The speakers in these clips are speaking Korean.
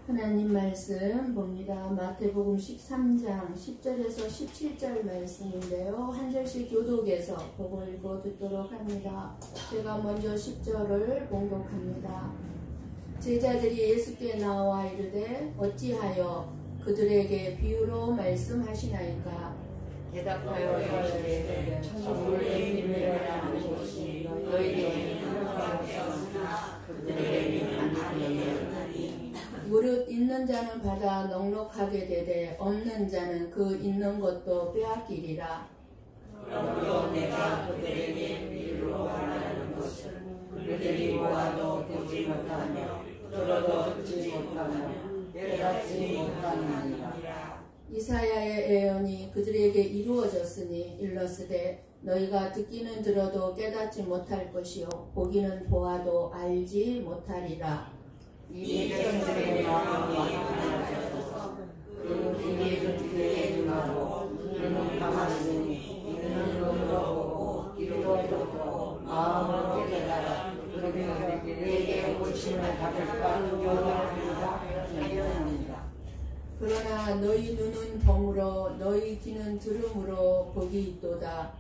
하나님 말씀 봅니다. 마태복음 13장 10절에서 17절 말씀인데요. 한 절씩 교독해서 보고 읽어 듣도록 합니다. 제가 먼저 10절을 봉독합니다. 제자들이 예수께 나와 이르되 어찌하여 그들에게 비유로 말씀하시나이까? 대답하여 이르시되 천국의 비밀을 아는 것이 너희에게 하나님이었으나 그들에게 아니하였나니. 무릇 있는 자는 받아 넉넉하게 되되 없는 자는 그 있는 것도 빼앗기리라. 그러므로 내가 그들에게 비유로 말하는 것은 그들이 보아도 보지 못하며 들어도 듣지 못하며 깨닫지 못하느니라. 이사야의 예언이 그들에게 이루어졌으니 일러스되 너희가 듣기는 들어도 깨닫지 못할 것이요 보기는 보아도 알지 못하리라. 이 백성들의 마음이 하나라져서 그 비밀을 듣게 눈하고 눈은 감았으니 이는 눈으로 보고 귀로 듣고 마음으로 깨달아 그들에게 내게 고침을 받을까 두려워하리라 하였느니라. 그러나 너희 눈은 범으로 너희 귀는 들음으로 복이 있도다.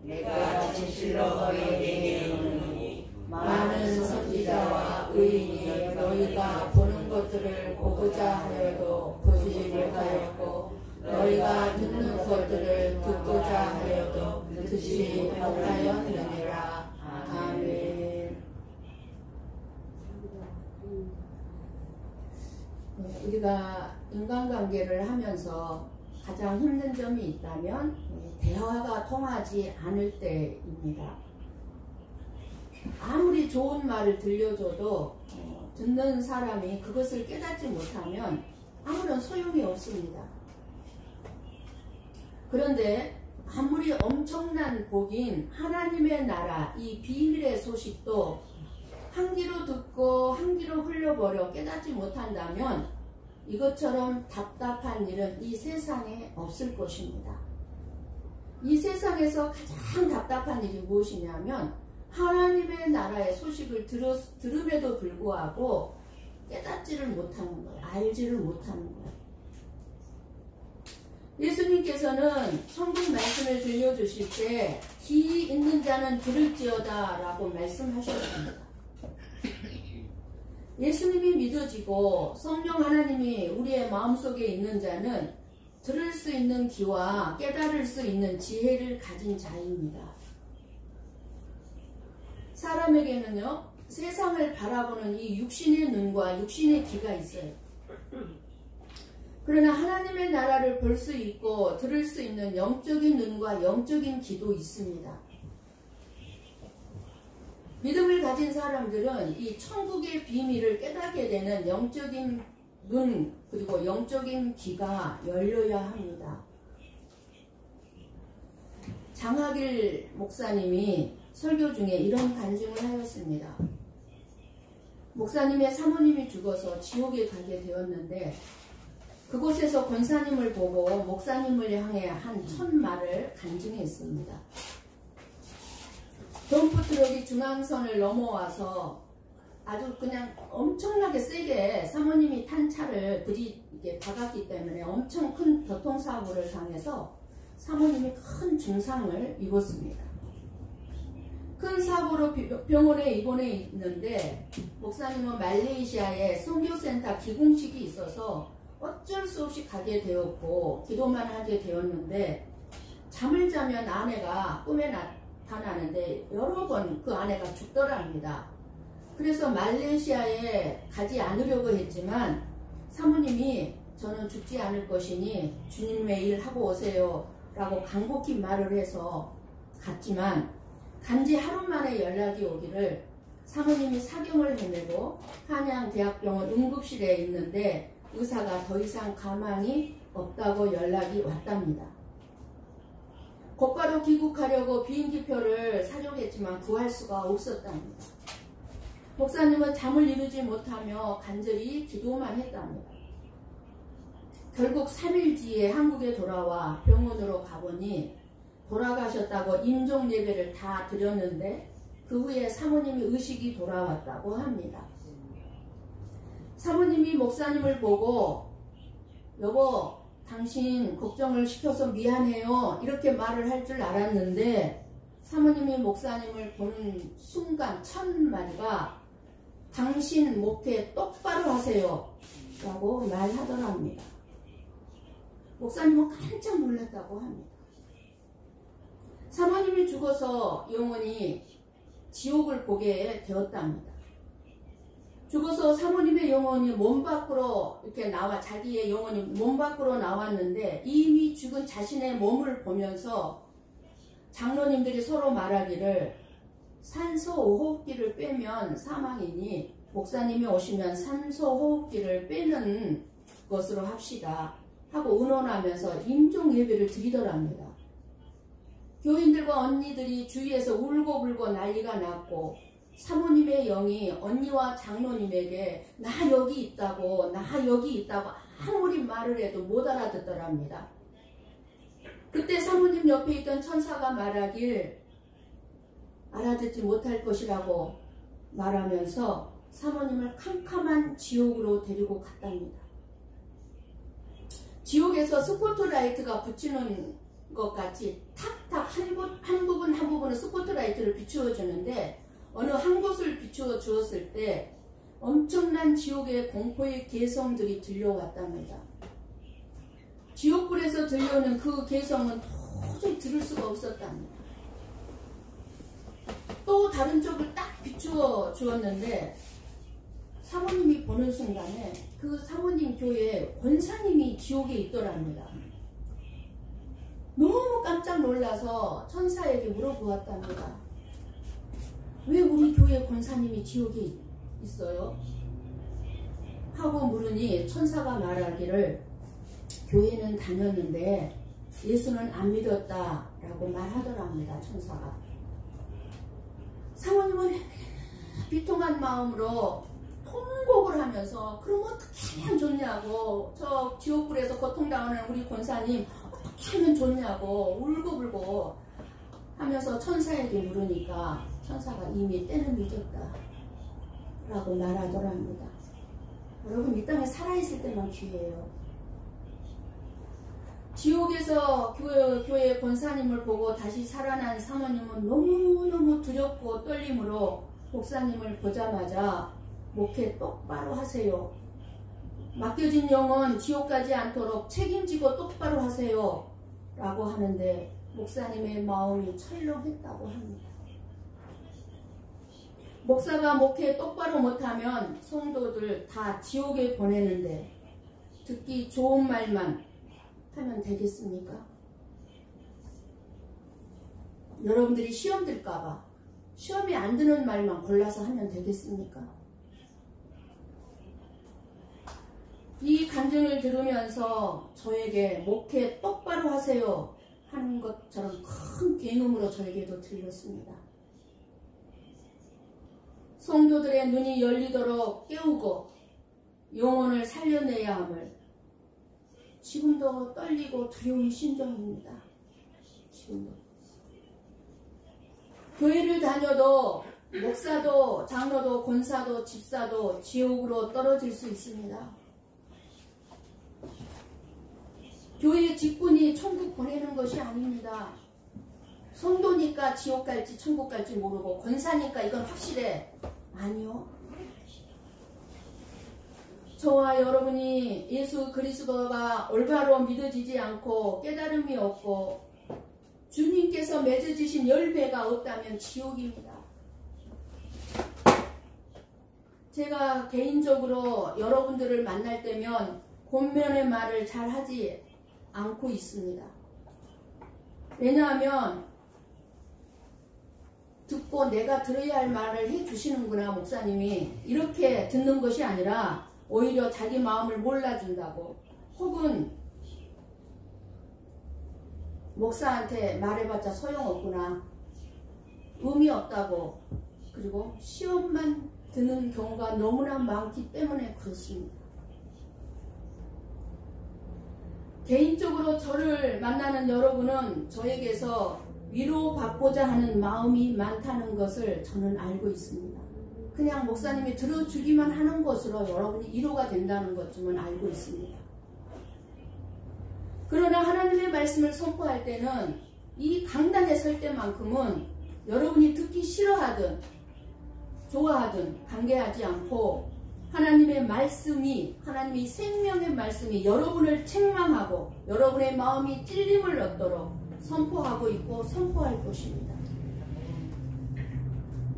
내가 진실로 너희에게 이르노니 많은 선지자와 의인이 너희가 보는 것들을 보고자 하여도 보지 못하였고 너희가 듣는 것들을 듣고자 하여도 듣지 못하였느니라. 아멘. 우리가 인간관계를 하면서 가장 힘든 점이 있다면 대화가 통하지 않을 때입니다. 아무리 좋은 말을 들려줘도 듣는 사람이 그것을 깨닫지 못하면 아무런 소용이 없습니다. 그런데 아무리 엄청난 복인 하나님의 나라 이 비밀의 소식도 한 귀로 듣고 한 귀로 흘려버려 깨닫지 못한다면 이것처럼 답답한 일은 이 세상에 없을 것입니다. 이 세상에서 가장 답답한 일이 무엇이냐면 하나님의 나라의 소식을 들음에도 불구하고 깨닫지를 못하는 거예요. 알지를 못하는 거예요. 예수님께서는 천국 말씀을 들려주실 때 귀 있는 자는 들을지어다 라고 말씀하셨습니다. 예수님이 믿어지고 성령 하나님이 우리의 마음속에 있는 자는 들을 수 있는 귀와 깨달을 수 있는 지혜를 가진 자입니다. 사람에게는요, 세상을 바라보는 이 육신의 눈과 육신의 귀가 있어요. 그러나 하나님의 나라를 볼 수 있고 들을 수 있는 영적인 눈과 영적인 귀도 있습니다. 믿음을 가진 사람들은 이 천국의 비밀을 깨닫게 되는 영적인 눈 그리고 영적인 귀가 열려야 합니다. 장학일 목사님이 설교 중에 이런 간증을 하였습니다. 목사님의 사모님이 죽어서 지옥에 가게 되었는데 그곳에서 권사님을 보고 목사님을 향해 한 첫말을 간증했습니다. 덤프트럭이 중앙선을 넘어와서 아주 그냥 엄청나게 세게 사모님이 탄 차를 박았기 때문에 엄청 큰 교통사고를 당해서 사모님이 큰 중상을 입었습니다. 큰 사고로 병원에 입원해 있는데 목사님은 말레이시아에 선교센터 기공식이 있어서 어쩔 수 없이 가게 되었고 기도만 하게 되었는데 잠을 자면 아내가 꿈에 나타나는데 여러 번 그 아내가 죽더랍니다. 그래서 말레이시아에 가지 않으려고 했지만 사모님이 저는 죽지 않을 것이니 주님의 일 하고 오세요 라고 간곡히 말을 해서 갔지만 단지 하루 만에 연락이 오기를 사모님이 사경을 헤매고 한양대학병원 응급실에 있는데 의사가 더 이상 가망이 없다고 연락이 왔답니다. 곧바로 귀국하려고 비행기표를 사려고 했지만 구할 수가 없었답니다. 목사님은 잠을 이루지 못하며 간절히 기도만 했답니다. 결국 3일 뒤에 한국에 돌아와 병원으로 가보니 돌아가셨다고 임종 예배를 다 드렸는데 그 후에 사모님이 의식이 돌아왔다고 합니다. 사모님이 목사님을 보고 여보 당신 걱정을 시켜서 미안해요 이렇게 말을 할 줄 알았는데 사모님이 목사님을 보는 순간 첫 마디가 당신 목회 똑바로 하세요 라고 말하더랍니다. 목사님은 깜짝 놀랐다고 합니다. 사모님이 죽어서 영혼이 지옥을 보게 되었답니다. 죽어서 사모님의 영혼이 몸 밖으로 이렇게 나와 자기의 영혼이 몸 밖으로 나왔는데 이미 죽은 자신의 몸을 보면서 장로님들이 서로 말하기를 산소 호흡기를 빼면 사망이니 목사님이 오시면 산소 호흡기를 빼는 것으로 합시다 하고 의논하면서 임종 예배를 드리더랍니다. 교인들과 언니들이 주위에서 울고불고 난리가 났고 사모님의 영이 언니와 장로님에게 나 여기 있다고 아무리 말을 해도 못 알아듣더랍니다. 그때 사모님 옆에 있던 천사가 말하길 알아듣지 못할 것이라고 말하면서 사모님을 캄캄한 지옥으로 데리고 갔답니다. 지옥에서 스포트라이트가 붙이는 것 같이 탁탁 한 부분은 스포트라이트를 비추어 주는데 어느 한 곳을 비추어 주었을 때 엄청난 지옥의 공포의 개성들이 들려왔답니다. 지옥불에서 들려오는 그 개성은 도저히 들을 수가 없었답니다. 또 다른 쪽을 딱 비추어 주었는데 사모님이 보는 순간에 그 사모님 교회에 권사님이 지옥에 있더랍니다. 너무 깜짝 놀라서 천사에게 물어보았답니다. 왜 우리 교회 권사님이 지옥에 있어요? 하고 물으니 천사가 말하기를 교회는 다녔는데 예수는 안 믿었다라고 말하더랍니다. 천사가. 사모님은 비통한 마음으로 통곡을 하면서 그럼 어떻게 하면 좋냐고 저 지옥불에서 고통당하는 우리 권사님 어떻게 하면 좋냐고 울고불고 하면서 천사에게 물으니까 천사가 이미 때는 늦었다 라고 말하더랍니다. 여러분 이 땅에 살아있을 때만 기회예요. 지옥에서 교회 권사님을 보고 다시 살아난 사모님은 너무너무 두렵고 떨림으로 목사님을 보자마자 목회 똑바로 하세요. 맡겨진 영혼 지옥 가지 않도록 책임지고 똑바로 하세요 라고 하는데 목사님의 마음이 철렁했다고 합니다. 목사가 목회 똑바로 못하면 성도들 다 지옥에 보내는데 듣기 좋은 말만 하면 되겠습니까? 여러분들이 시험 들까봐 시험이 안 드는 말만 골라서 하면 되겠습니까? 이 간증을 들으면서 저에게 목회 똑바로 하세요 하는 것처럼 큰 굉음으로 저에게도 들렸습니다. 성도들의 눈이 열리도록 깨우고 영혼을 살려내야 함을 지금도 떨리고 두려운 심정입니다. 지금도. 교회를 다녀도 목사도 장로도 권사도 집사도 지옥으로 떨어질 수 있습니다. 교회 직분이 천국 보내는 것이 아닙니다. 성도니까 지옥 갈지 천국 갈지 모르고 권사니까 이건 확실해. 아니요. 저와 여러분이 예수 그리스도가 올바로 믿어지지 않고 깨달음이 없고 주님께서 맺어주신 열매가 없다면 지옥입니다. 제가 개인적으로 여러분들을 만날 때면 권면의 말을 잘 하지 않고 있습니다. 왜냐하면 듣고 내가 들어야 할 말을 해주시는구나 목사님이 이렇게 듣는 것이 아니라 오히려 자기 마음을 몰라준다고 혹은 목사한테 말해봤자 소용없구나 의미 없다고 그리고 시험만 드는 경우가 너무나 많기 때문에 그렇습니다. 개인적으로 저를 만나는 여러분은 저에게서 위로받고자 하는 마음이 많다는 것을 저는 알고 있습니다. 그냥 목사님이 들어주기만 하는 것으로 여러분이 위로가 된다는 것쯤은 알고 있습니다. 그러나 하나님의 말씀을 선포할 때는 이 강단에 설 때만큼은 여러분이 듣기 싫어하든 좋아하든 관계하지 않고 하나님의 말씀이, 하나님의 생명의 말씀이 여러분을 책망하고 여러분의 마음이 찔림을 얻도록 선포하고 있고 선포할 것입니다.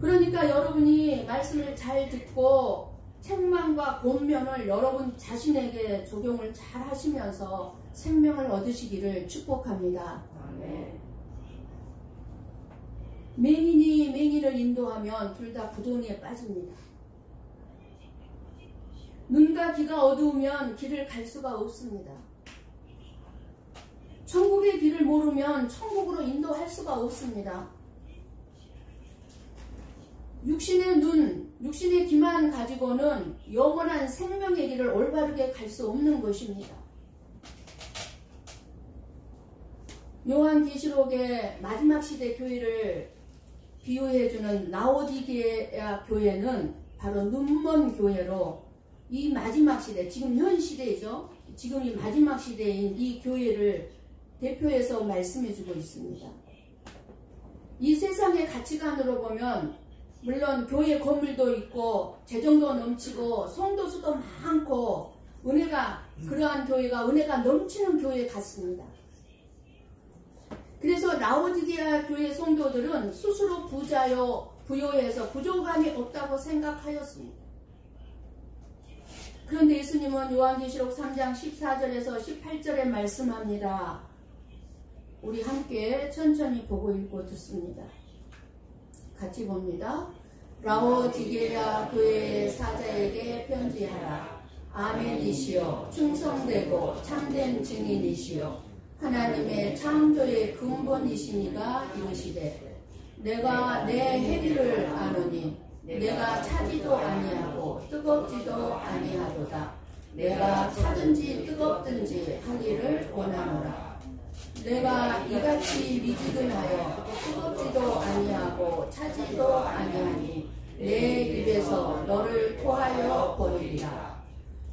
그러니까 여러분이 말씀을 잘 듣고 책망과 권면을 여러분 자신에게 적용을 잘 하시면서 생명을 얻으시기를 축복합니다. 맹인이 맹인을 인도하면 둘 다 구덩이에 빠집니다. 눈과 귀가 어두우면 길을 갈 수가 없습니다. 천국의 길을 모르면 천국으로 인도할 수가 없습니다. 육신의 눈, 육신의 귀만 가지고는 영원한 생명의 길을 올바르게 갈 수 없는 것입니다. 요한계시록의 마지막 시대 교회를 비유해주는 라오디게아 교회는 바로 눈먼 교회로 이 마지막 시대, 지금 현 시대죠. 지금 이 마지막 시대인 이 교회를 대표해서 말씀해주고 있습니다. 이 세상의 가치관으로 보면 물론 교회 건물도 있고 재정도 넘치고 성도 수도 많고 은혜가, 그러한 교회가 은혜가 넘치는 교회 같습니다. 그래서 라오디게아 교회 성도들은 스스로 부요해서 부족함이 없다고 생각하였습니다. 그런데 예수님은 요한계시록 3장 14절에서 18절에 말씀합니다. 우리 함께 천천히 보고 읽고 듣습니다. 같이 봅니다. 라오디게아 교회의 사자에게 편지하라. 아멘이시여, 충성되고 참된 증인이시여, 하나님의 창조의 근본이시니가 이르시되, 내가 내 행위를 아노니 내가 차지도 아니하고 뜨겁지도 아니하도다. 내가 차든지 뜨겁든지 하기를 원하노라. 내가 이같이 미지근하여 뜨겁지도 아니하고 차지도 아니하니 내 입에서 너를 토하여 버리리라.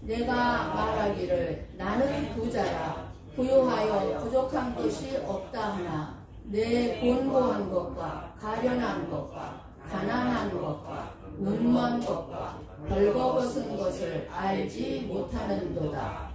내가 말하기를 나는 부자라, 부요하여 부족한 것이 없다 하나 내 곤고한 것과 가련한 것과 가난한 것과 눈먼 것과 벌거벗은 것을 알지 못하는도다.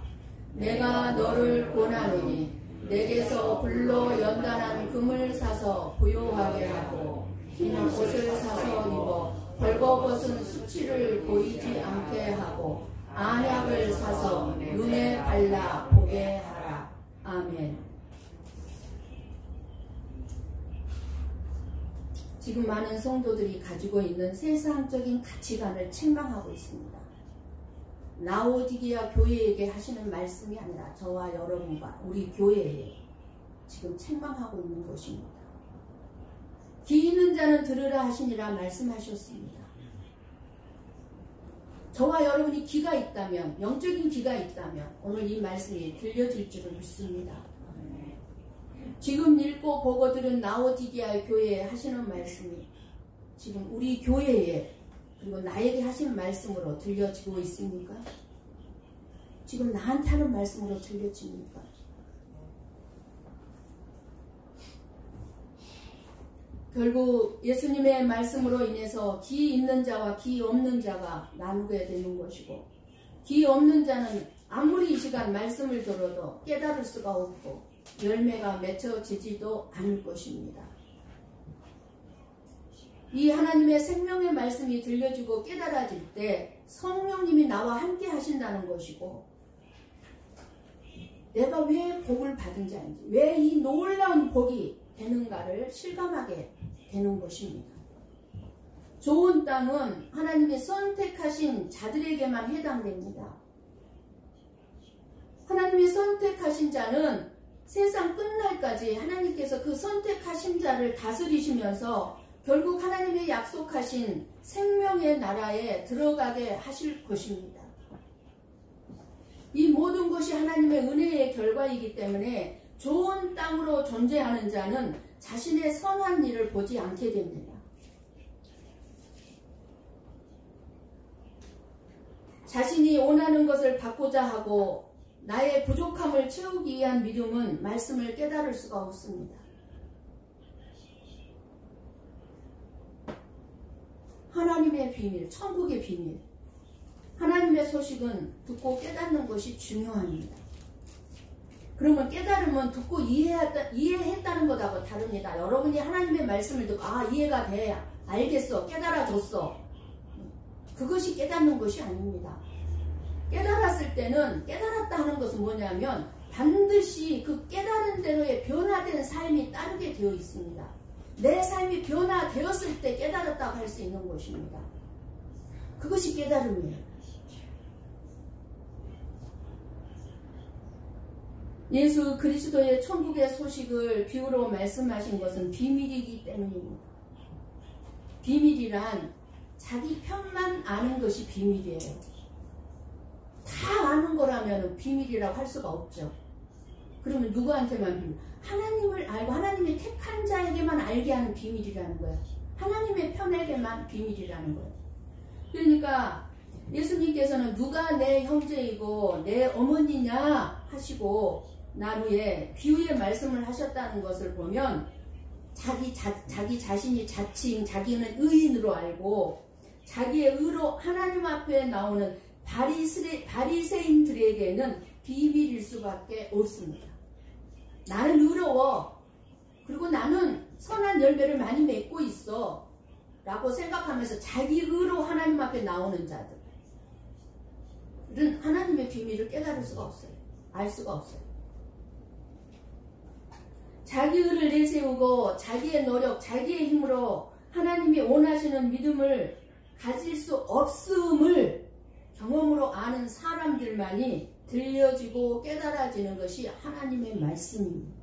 내가 너를 권하노니 내게서 불로 연단한 금을 사서 부요하게 하고 흰 옷을 사서 입어 벌거벗은 수치를 보이지 않게 하고 안약을 사서 눈에 발라 보게 하라. 아멘. 지금 많은 성도들이 가지고 있는 세상적인 가치관을 책망하고 있습니다. 라오디게아 교회에게 하시는 말씀이 아니라 저와 여러분과 우리 교회에 지금 책망하고 있는 것입니다. 귀 있는 자는 들으라 하시니라 말씀하셨습니다. 저와 여러분이 귀가 있다면, 영적인 귀가 있다면 오늘 이 말씀이 들려질 줄을 믿습니다. 지금 읽고 보고 들은 라오디게아 교회에 하시는 말씀이 지금 우리 교회에 그리고 나에게 하시는 말씀으로 들려지고 있습니까? 지금 나한테 하는 말씀으로 들려집니까? 결국 예수님의 말씀으로 인해서 귀 있는 자와 귀 없는 자가 나누게 되는 것이고, 귀 없는 자는 아무리 이 시간 말씀을 들어도 깨달을 수가 없고 열매가 맺혀지지도 않을 것입니다. 이 하나님의 생명의 말씀이 들려지고 깨달아질 때 성령님이 나와 함께 하신다는 것이고, 내가 왜 복을 받은 자인지, 왜 이 놀라운 복이 되는가를 실감하게 되는 것입니다. 좋은 땅은 하나님이 선택하신 자들에게만 해당됩니다. 하나님이 선택하신 자는 세상 끝날까지 하나님께서 그 선택하신 자를 다스리시면서 결국 하나님의 약속하신 생명의 나라에 들어가게 하실 것입니다. 이 모든 것이 하나님의 은혜의 결과이기 때문에 좋은 땅으로 존재하는 자는 자신의 선한 일을 보지 않게 됩니다. 자신이 원하는 것을 받고자 하고 나의 부족함을 채우기 위한 믿음은 말씀을 깨달을 수가 없습니다. 하나님의 비밀, 천국의 비밀, 하나님의 소식은 듣고 깨닫는 것이 중요합니다. 그러면 깨달으면 듣고 이해했다는 것하고 다릅니다. 여러분이 하나님의 말씀을 듣고 이해가 돼, 알겠어, 깨달아줬어. 그것이 깨닫는 것이 아닙니다. 깨달았을 때는 깨달았다 하는 것은 뭐냐면 반드시 그 깨달은 대로의 변화된 삶이 따르게 되어 있습니다. 내 삶이 변화되었을 때 깨달았다고 할 수 있는 것입니다. 그것이 깨달음이에요. 예수 그리스도의 천국의 소식을 비유로 말씀하신 것은 비밀이기 때문입니다. 비밀이란 자기 편만 아는 것이 비밀이에요. 다 아는 거라면 비밀이라고 할 수가 없죠. 그러면 누구한테만 비밀? 하나님을 알고 하나님의 택한 자에게만 알게 하는 비밀이라는 거예요. 하나님의 편에게만 비밀이라는 거예요. 그러니까 예수님께서는 누가 내 형제이고 내 어머니냐 하시고 나루에 비유의 말씀을 하셨다는 것을 보면 자기 자신이 자칭 자기는 의인으로 알고 자기의 의로 하나님 앞에 나오는 바리새인들에게는 비밀일 수밖에 없습니다. 나는 의로워. 그리고 나는 선한 열매를 많이 맺고 있어. 라고 생각하면서 자기 의로 하나님 앞에 나오는 자들은 하나님의 비밀을 깨달을 수가 없어요. 알 수가 없어요. 자기 의를 내세우고 자기의 노력, 자기의 힘으로 하나님이 원하시는 믿음을 가질 수 없음을 경험으로 아는 사람들만이 들려지고 깨달아지는 것이 하나님의 말씀입니다.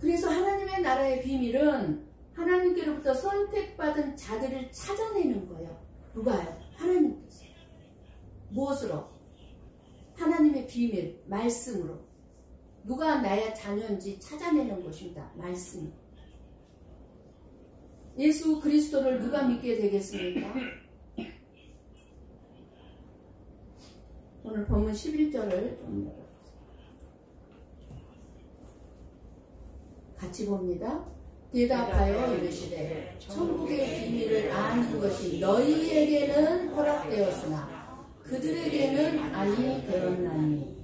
그래서 하나님의 나라의 비밀은 하나님께로부터 선택받은 자들을 찾아내는 거예요. 누가요? 하나님께서. 무엇으로? 하나님의 비밀, 말씀으로. 누가 나의 자녀인지 찾아내는 것입니다. 말씀. 예수 그리스도를 누가 믿게 되겠습니까? 오늘 본문 11절을 좀 열어주세요. 같이 봅니다. 대답하여 이르시되 천국의 비밀을 아는 것이 너희에게는 허락되었으나 그들에게는 아니 되었나니.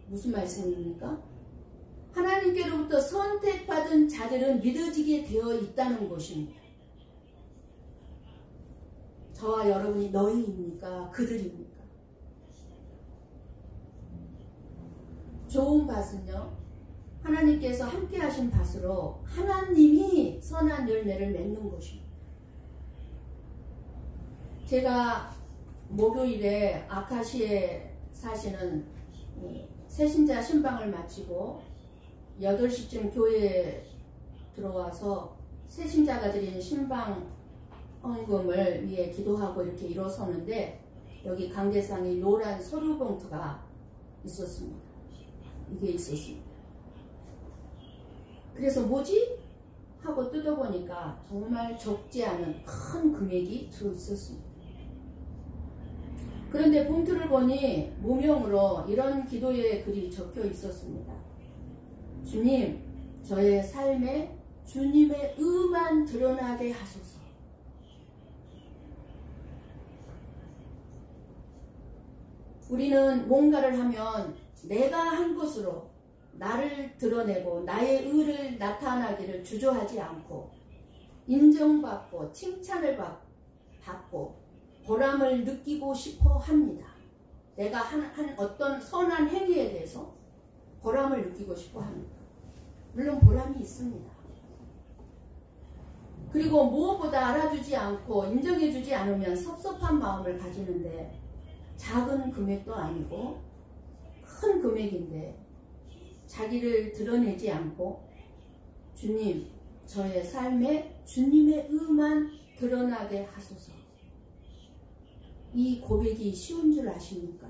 무슨 말씀입니까? 하나님께로부터 선택받은 자들은 믿어지게 되어 있다는 것입니다. 저와 여러분이 너희입니까? 그들입니까? 좋은 밭은요, 하나님께서 함께 하신 밭으로 하나님이 선한 열매를 맺는 것입니다. 제가 목요일에 아카시에 사시는 새신자 신방을 마치고 8시쯤 교회에 들어와서 새신자가 드리는 신방 헌금을 위해 기도하고 이렇게 일어서는데 여기 강대상에 노란 서류 봉투가 있었습니다. 이게 있었습니다. 그래서 뭐지? 하고 뜯어보니까 정말 적지 않은 큰 금액이 들어있었습니다. 그런데 봉투를 보니 모명으로 이런 기도의 글이 적혀 있었습니다. 주님, 저의 삶에 주님의 의만 드러나게 하소서. 우리는 뭔가를 하면 내가 한 것으로 나를 드러내고 나의 의를 나타나기를 주저하지 않고 인정받고 칭찬을 받고 보람을 느끼고 싶어 합니다. 내가 한 어떤 선한 행위에 대해서 보람을 느끼고 싶어 합니다. 물론 보람이 있습니다. 그리고 무엇보다 알아주지 않고 인정해주지 않으면 섭섭한 마음을 가지는데 작은 금액도 아니고 큰 금액인데 자기를 드러내지 않고 주님, 저의 삶에 주님의 의만 드러나게 하소서. 이 고백이 쉬운 줄 아십니까?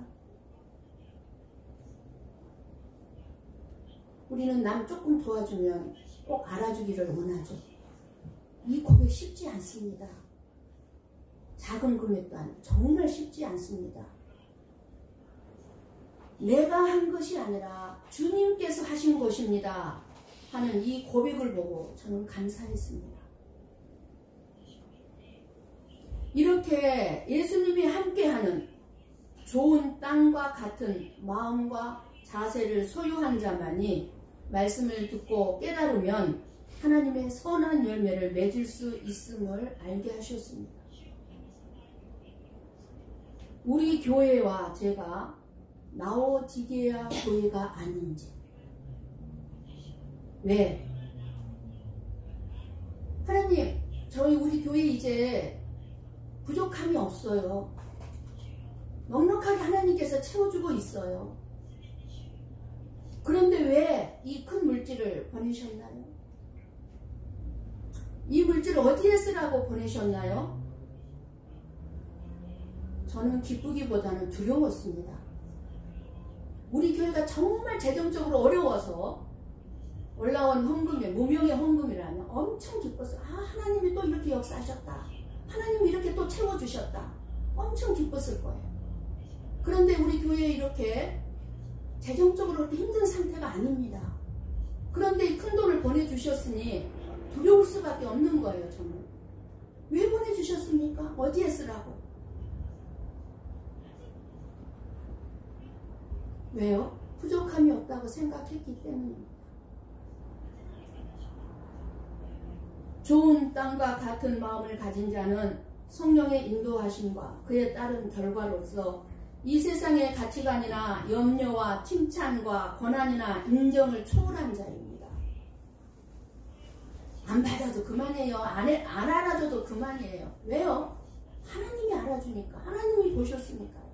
우리는 남 조금 도와주면 꼭 알아주기를 원하죠. 이 고백 쉽지 않습니다. 작은 금액도 아니고 정말 쉽지 않습니다. 내가 한 것이 아니라 주님께서 하신 것입니다 하는 이 고백을 보고 저는 감사했습니다. 이렇게 예수님이 함께하는 좋은 땅과 같은 마음과 자세를 소유한 자만이 말씀을 듣고 깨달으면 하나님의 선한 열매를 맺을 수 있음을 알게 하셨습니다. 우리 교회와 제가 나오지게야 교회가 아닌지. 왜? 하나님, 우리 교회 이제 부족함이 없어요. 넉넉하게 하나님께서 채워주고 있어요. 그런데 왜 이 큰 물질을 보내셨나요? 이 물질을 어디에 쓰라고 보내셨나요? 저는 기쁘기보다는 두려웠습니다. 우리 교회가 정말 재정적으로 어려워서 올라온 헌금이 무명의 헌금이라면 엄청 기뻤어요. 하나님이 또 이렇게 역사하셨다. 하나님이 이렇게 또 채워주셨다. 엄청 기뻤을 거예요. 그런데 우리 교회에 이렇게 재정적으로 그렇게 힘든 상태가 아닙니다. 그런데 이 큰 돈을 보내주셨으니 두려울 수밖에 없는 거예요. 저는. 왜 보내주셨습니까? 어디에 쓰라고? 왜요? 부족함이 없다고 생각했기 때문입니다. 좋은 땅과 같은 마음을 가진 자는 성령의 인도하심과 그에 따른 결과로서 이 세상의 가치관이나 염려와 칭찬과 권한이나 인정을 초월한 자입니다. 안 받아도 그만해요. 안 알아줘도 그만이에요. 왜요? 하나님이 알아주니까. 하나님이 보셨으니까요.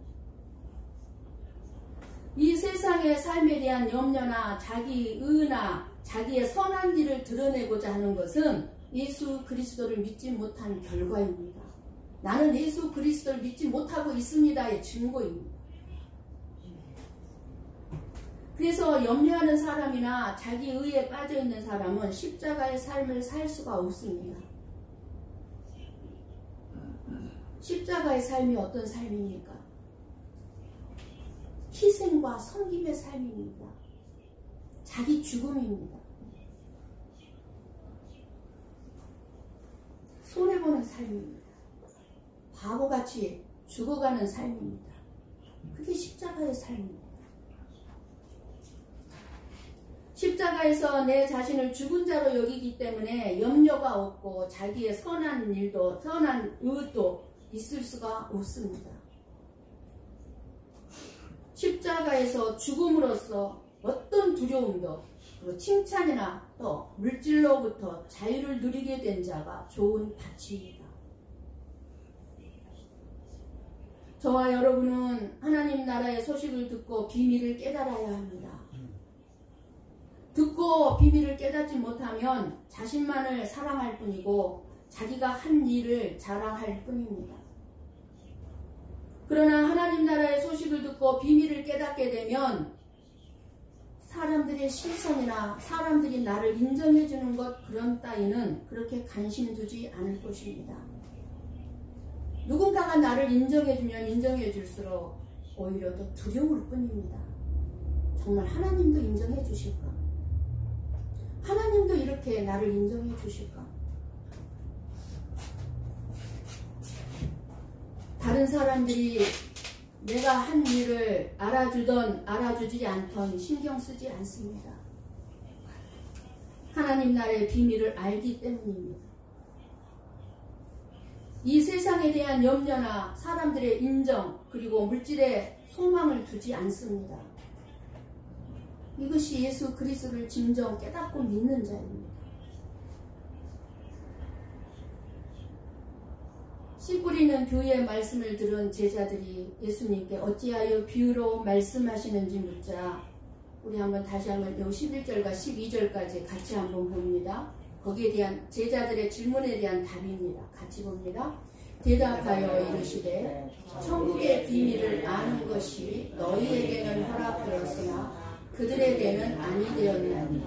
이 세상의 삶에 대한 염려나 자기 의나 자기의 선한 일을 드러내고자 하는 것은 예수 그리스도를 믿지 못한 결과입니다. 나는 예수 그리스도를 믿지 못하고 있습니다의 증거입니다. 그래서 염려하는 사람이나 자기 의에 빠져있는 사람은 십자가의 삶을 살 수가 없습니다. 십자가의 삶이 어떤 삶입니까? 희생과 섬김의 삶입니다. 자기 죽음입니다. 손해보는 삶입니다. 바보같이 죽어가는 삶입니다. 그게 십자가의 삶입니다. 십자가에서 내 자신을 죽은 자로 여기기 때문에 염려가 없고 자기의 선한 일도 선한 의도 있을 수가 없습니다. 십자가에서 죽음으로써 어떤 두려움도 그리고 칭찬이나 또 물질로부터 자유를 누리게 된 자가 좋은 가치입니다. 저와 여러분은 하나님 나라의 소식을 듣고 비밀을 깨달아야 합니다. 듣고 비밀을 깨닫지 못하면 자신만을 사랑할 뿐이고 자기가 한 일을 자랑할 뿐입니다. 그러나 하나님 나라의 소식을 듣고 비밀을 깨닫게 되면 사람들의 시선이나 사람들이 나를 인정해 주는 것 그런 따위는 그렇게 관심 두지 않을 것입니다. 누군가가 나를 인정해 주면 인정해 줄수록 오히려 더 두려울 뿐입니다. 정말 하나님도 인정해 주실까? 하나님도 이렇게 나를 인정해 주실까? 다른 사람들이 내가 한 일을 알아주던 알아주지 않던 신경 쓰지 않습니다. 하나님 나라의 비밀을 알기 때문입니다. 이 세상에 대한 염려나 사람들의 인정 그리고 물질에 소망을 두지 않습니다. 이것이 예수 그리스도를 진정 깨닫고 믿는 자입니다. 씨 뿌리는 교회의 말씀을 들은 제자들이 예수님께 어찌하여 비유로 말씀하시는지 묻자 우리 다시 한번 11절과 12절까지 같이 한번 봅니다. 거기에 대한 제자들의 질문에 대한 답입니다. 같이 봅니다. 대답하여 이르시되 천국의 비밀을 아는 것이 너희에게는 허락되었으나 그들에게는 아니 되었나니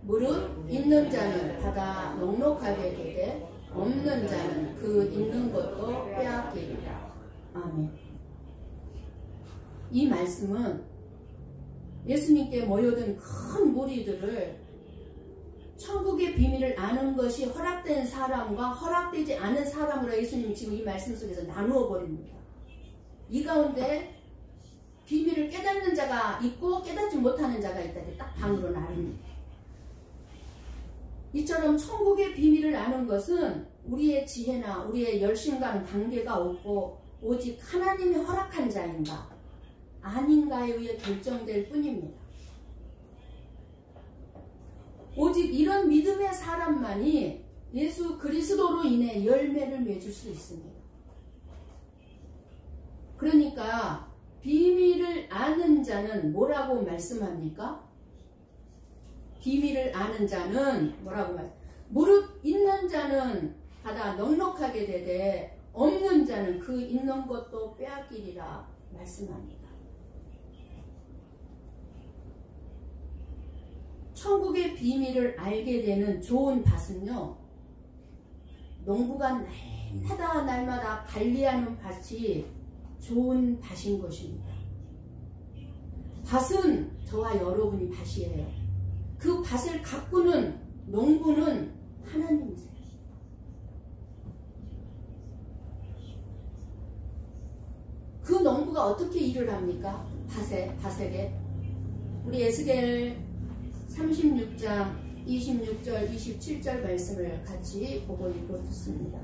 무릇 있는 자는 받아 넉넉하게 되되 없는 자는 그 있는 것도 빼앗기리라. 아멘. 이 말씀은 예수님께 모여든 큰 무리들을 천국의 비밀을 아는 것이 허락된 사람과 허락되지 않은 사람으로 예수님이 지금 이 말씀 속에서 나누어 버립니다. 이 가운데 비밀을 깨닫는 자가 있고 깨닫지 못하는 자가 있다. 딱 방으로 나눕니다. 이처럼 천국의 비밀을 아는 것은 우리의 지혜나 우리의 열심과는 관계가 없고 오직 하나님이 허락한 자인가 아닌가에 의해 결정될 뿐입니다. 오직 이런 믿음의 사람만이 예수 그리스도로 인해 열매를 맺을 수 있습니다. 그러니까 비밀을 아는 자는 뭐라고 말씀합니까? 비밀을 아는 자는 뭐라고 말씀합니까? 무릇 있는 자는 받아 넉넉하게 되되 없는 자는 그 있는 것도 빼앗기리라 말씀합니다. 천국의 비밀을 알게 되는 좋은 밭은요, 농부가 날마다 관리하는 밭이 좋은 밭인 것입니다. 밭은 저와 여러분이 밭이에요. 그 밭을 가꾸는 농부는 하나님이세요. 그 농부가 어떻게 일을 합니까? 밭에게 우리 에스겔 36장 26절 27절 말씀을 같이 보고 읽어 듣습니다.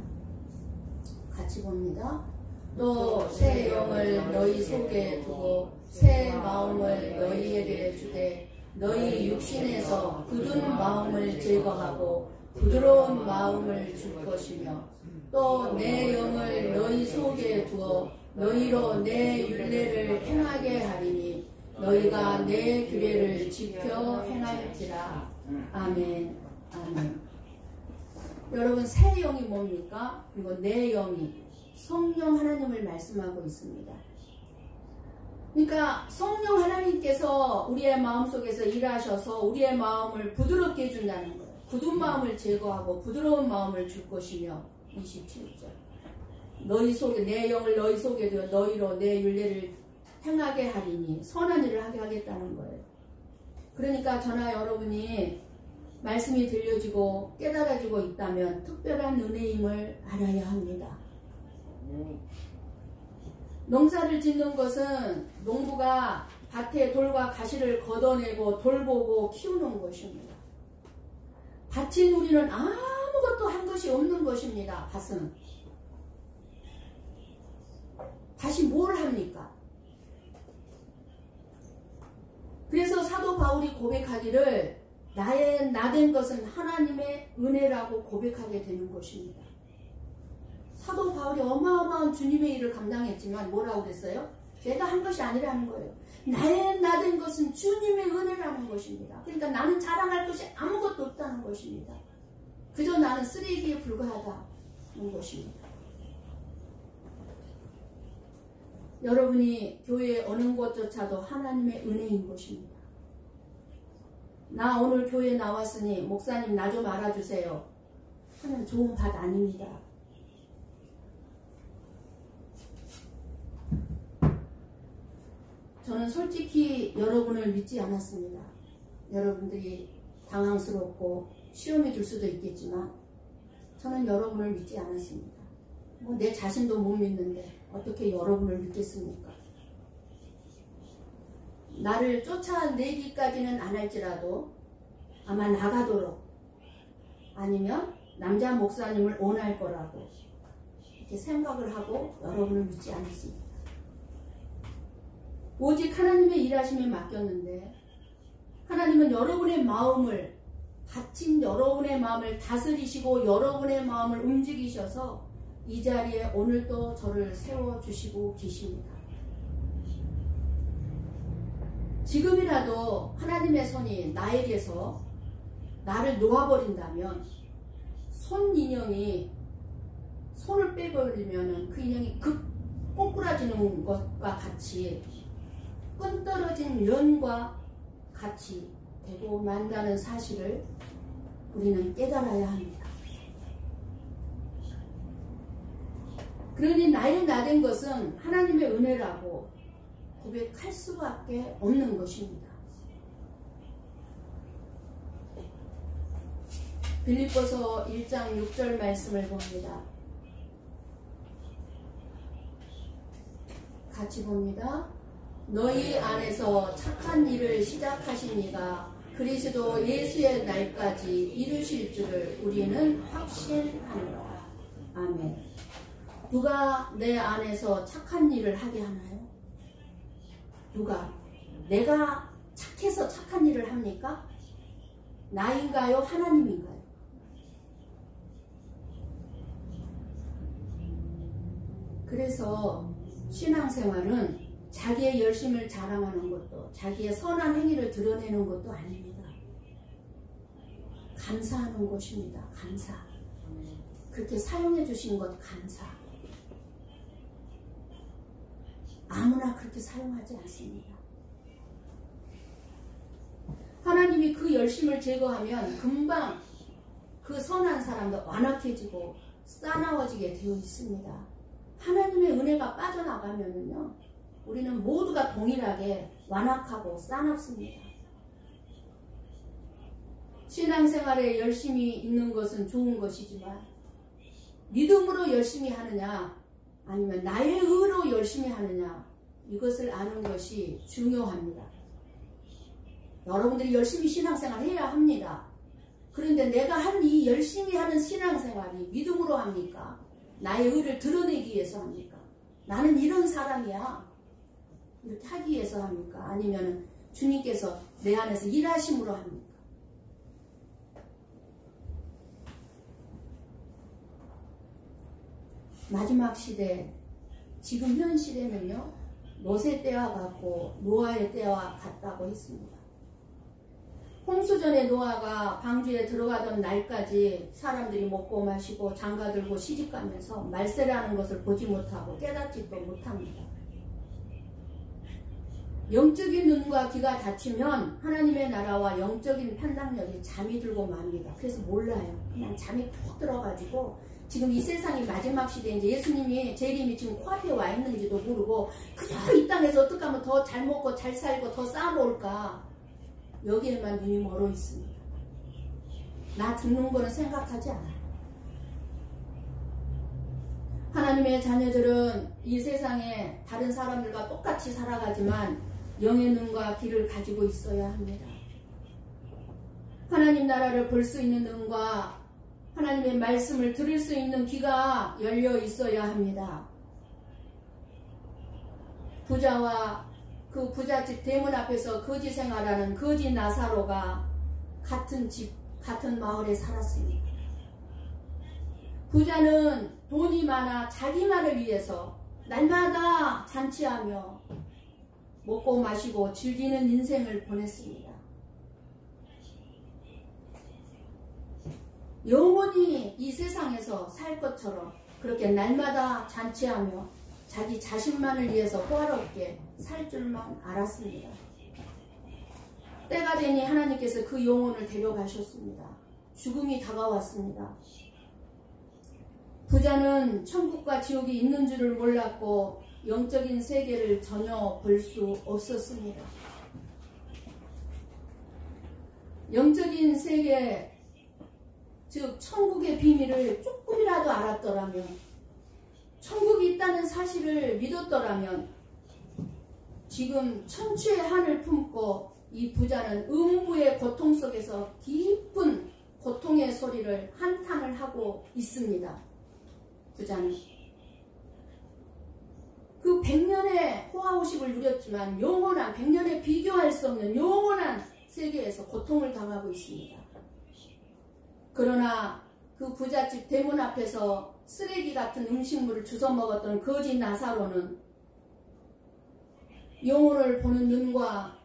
같이 봅니다. 또 새 영을 너희 속에 두고 새 마음을 너희에게 주되 너희 육신에서 굳은 마음을 제거하고 부드러운 마음을 줄 것이며 또 내 영을 너희 속에 두어 너희로 내 율례를 행하게 하리니 너희가 내 규례를 지켜 행할지라. 아멘. 아멘. 여러분, 새 영이 뭡니까? 그리고 내 영이 성령 하나님을 말씀하고 있습니다. 그러니까 성령 하나님께서 우리의 마음속에서 일하셔서 우리의 마음을 부드럽게 해준다는 거예요. 굳은 마음을 제거하고 부드러운 마음을 줄 것이며 27절 너희 속에 내 영을 너희 속에 두어 너희로 내 율례를 행하게 하리니 선한 일을 하게 하겠다는 거예요. 그러니까 저나 여러분이 말씀이 들려지고 깨달아지고 있다면 특별한 은혜임을 알아야 합니다. 농사를 짓는 것은 농부가 밭에 돌과 가시를 걷어내고 돌보고 키우는 것입니다. 밭인 우리는 아무것도 한 것이 없는 것입니다. 밭은. 밭이 뭘 합니까? 그래서 사도 바울이 고백하기를 나된 것은 하나님의 은혜라고 고백하게 되는 것입니다. 사도 바울이 어마어마한 주님의 일을 감당했지만 뭐라고 그랬어요? 내가 한 것이 아니라는 거예요. 나된 것은 주님의 은혜라는 것입니다. 그러니까 나는 자랑할 것이 아무것도 없다는 것입니다. 그저 나는 쓰레기에 불과하다는 것입니다. 여러분이 교회에 오는 것조차도 하나님의 은혜인 것입니다. 나 오늘 교회에 나왔으니 목사님 나 좀 알아주세요 하는 좋은 밭 아닙니다. 저는 솔직히 여러분을 믿지 않았습니다. 여러분들이 당황스럽고 시험에 줄 수도 있겠지만 저는 여러분을 믿지 않았습니다. 내 자신도 못 믿는데 어떻게 여러분을 믿겠습니까? 나를 쫓아내기까지는 안 할지라도 아마 나가도록 아니면 남자 목사님을 원할 거라고 이렇게 생각을 하고 여러분을 믿지 않았습니다. 오직 하나님의 일하심에 맡겼는데 하나님은 여러분의 마음을 갇힌 여러분의 마음을 다스리시고 여러분의 마음을 움직이셔서 이 자리에 오늘도 저를 세워주시고 계십니다. 지금이라도 하나님의 손이 나에게서 나를 놓아버린다면 손 인형이 손을 빼버리면 그 인형이 꼬꾸라지는 것과 같이 끈 떨어진 연과 같이 되고 만다는 사실을 우리는 깨달아야 합니다. 그러니 나의 나된 것은 하나님의 은혜라고 고백할 수밖에 없는 것입니다. 빌립보서 1장 6절 말씀을 봅니다. 같이 봅니다. 너희 안에서 착한 일을 시작하신 이가 그리스도 예수의 날까지 이루실 줄을 우리는 확신하노라. 아멘. 누가 내 안에서 착한 일을 하게 하나요? 누가? 내가 착해서 착한 일을 합니까? 나인가요? 하나님인가요? 그래서 신앙생활은 자기의 열심을 자랑하는 것도, 자기의 선한 행위를 드러내는 것도 아닙니다. 감사하는 것입니다. 감사. 그렇게 사용해 주신 것 감사. 아무나 그렇게 사용하지 않습니다. 하나님이 그 열심을 제거하면 금방 그 선한 사람도 완악해지고 싸나워지게 되어 있습니다. 하나님의 은혜가 빠져나가면은요, 우리는 모두가 동일하게 완악하고 싸납습니다. 신앙생활에 열심히 있는 것은 좋은 것이지만 믿음으로 열심히 하느냐 아니면 나의 의로 열심히 하느냐, 이것을 아는 것이 중요합니다. 여러분들이 열심히 신앙생활 해야 합니다. 그런데 내가 하는 이 열심히 하는 신앙생활이 믿음으로 합니까? 나의 의를 드러내기 위해서 합니까? 나는 이런 사람이야, 이렇게 하기 위해서 합니까? 아니면 주님께서 내 안에서 일하심으로 합니까? 마지막 시대, 지금 현 시대는요, 노세 때와 같고 노아의 때와 같다고 했습니다. 홍수전에 노아가 방주에 들어가던 날까지 사람들이 먹고 마시고 장가들고 시집가면서 말세라는 것을 보지 못하고 깨닫지도 못합니다. 영적인 눈과 귀가 닫히면 하나님의 나라와 영적인 판단력이 잠이 들고 맙니다. 그래서 몰라요. 그냥 잠이 푹 들어가지고 지금 이 세상이 마지막 시대에 이제 예수님이 재림이 지금 코앞에 와 있는지도 모르고 그저 이 땅에서 어떻게 하면 더 잘 먹고 잘 살고 더 쌓아놓을까, 여기에만 눈이 멀어 있습니다. 나 죽는 거는 생각하지 않아요. 하나님의 자녀들은 이 세상에 다른 사람들과 똑같이 살아가지만 영의 눈과 귀를 가지고 있어야 합니다. 하나님 나라를 볼 수 있는 눈과 하나님의 말씀을 들을 수 있는 귀가 열려 있어야 합니다. 부자와 그 부잣집 대문 앞에서 거지 생활하는 거지 나사로가 같은 집, 같은 마을에 살았습니다. 부자는 돈이 많아 자기만을 위해서 날마다 잔치하며 먹고 마시고 즐기는 인생을 보냈습니다. 영원히 이 세상에서 살 것처럼 그렇게 날마다 잔치하며 자기 자신만을 위해서 호화롭게 살 줄만 알았습니다. 때가 되니 하나님께서 그 영혼을 데려가셨습니다. 죽음이 다가왔습니다. 부자는 천국과 지옥이 있는 줄을 몰랐고 영적인 세계를 전혀 볼 수 없었습니다. 영적인 세계, 즉 천국의 비밀을 조금이라도 알았더라면, 천국이 있다는 사실을 믿었더라면 지금 천추의 한을 품고 이 부자는 음부의 고통 속에서 깊은 고통의 소리를 한탄을 하고 있습니다. 부자는 그 100년의 호화호식을 누렸지만 영원한, 100년에 비교할 수 없는 영원한 세계에서 고통을 당하고 있습니다. 그러나 그 부잣집 대문 앞에서 쓰레기 같은 음식물을 주워 먹었던 거지 나사로는 영혼을 보는 눈과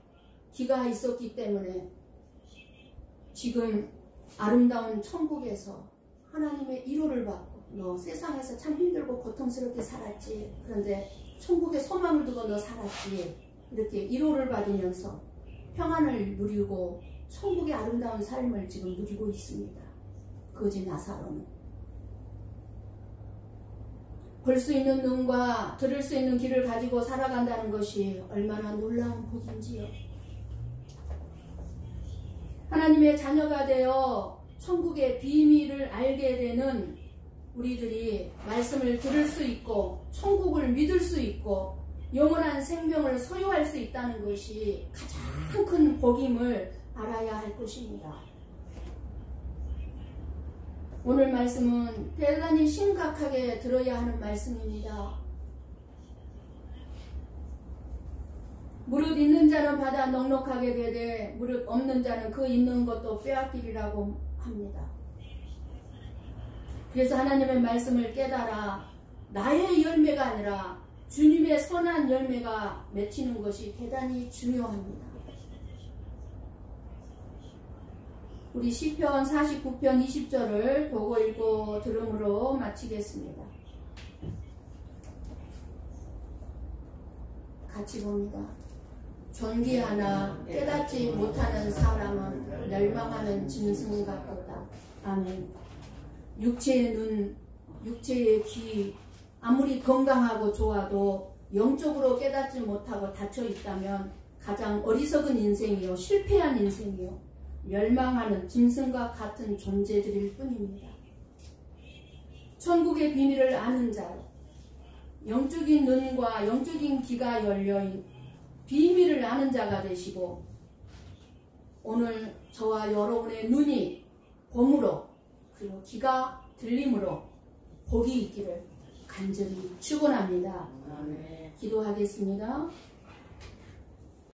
귀가 있었기 때문에 지금 아름다운 천국에서 하나님의 위로를 받고, 너 세상에서 참 힘들고 고통스럽게 살았지, 그런데 천국에 소망을 두고 너 살았지, 이렇게 위로를 받으면서 평안을 누리고 천국의 아름다운 삶을 지금 누리고 있습니다. 거지 나사로는. 볼 수 있는 눈과 들을 수 있는 귀를 가지고 살아간다는 것이 얼마나 놀라운 복인지요. 하나님의 자녀가 되어 천국의 비밀을 알게 되는 우리들이 말씀을 들을 수 있고 천국을 믿을 수 있고 영원한 생명을 소유할 수 있다는 것이 가장 큰 복임을 알아야 할 것입니다. 오늘 말씀은 대단히 심각하게 들어야 하는 말씀입니다. 무릇 있는 자는 받아 넉넉하게 되되 무릇 없는 자는 그 있는 것도 빼앗기리라고 합니다. 그래서 하나님의 말씀을 깨달아 나의 열매가 아니라 주님의 선한 열매가 맺히는 것이 대단히 중요합니다. 우리 시편 49편 20절을 보고 읽고 들음으로 마치겠습니다. 같이 봅니다. 존귀하나 깨닫지 못하는 사람은 멸망하는 짐승 같도다. 아멘. 육체의 눈, 육체의 귀, 아무리 건강하고 좋아도 영적으로 깨닫지 못하고 닫혀 있다면 가장 어리석은 인생이요, 실패한 인생이요, 멸망하는 짐승과 같은 존재들일 뿐입니다. 천국의 비밀을 아는 자, 영적인 눈과 영적인 귀가 열려인 비밀을 아는 자가 되시고 오늘 저와 여러분의 눈이 봄으로 그리고 귀가 들림으로 복이 있기를 간절히 축원합니다. 기도하겠습니다.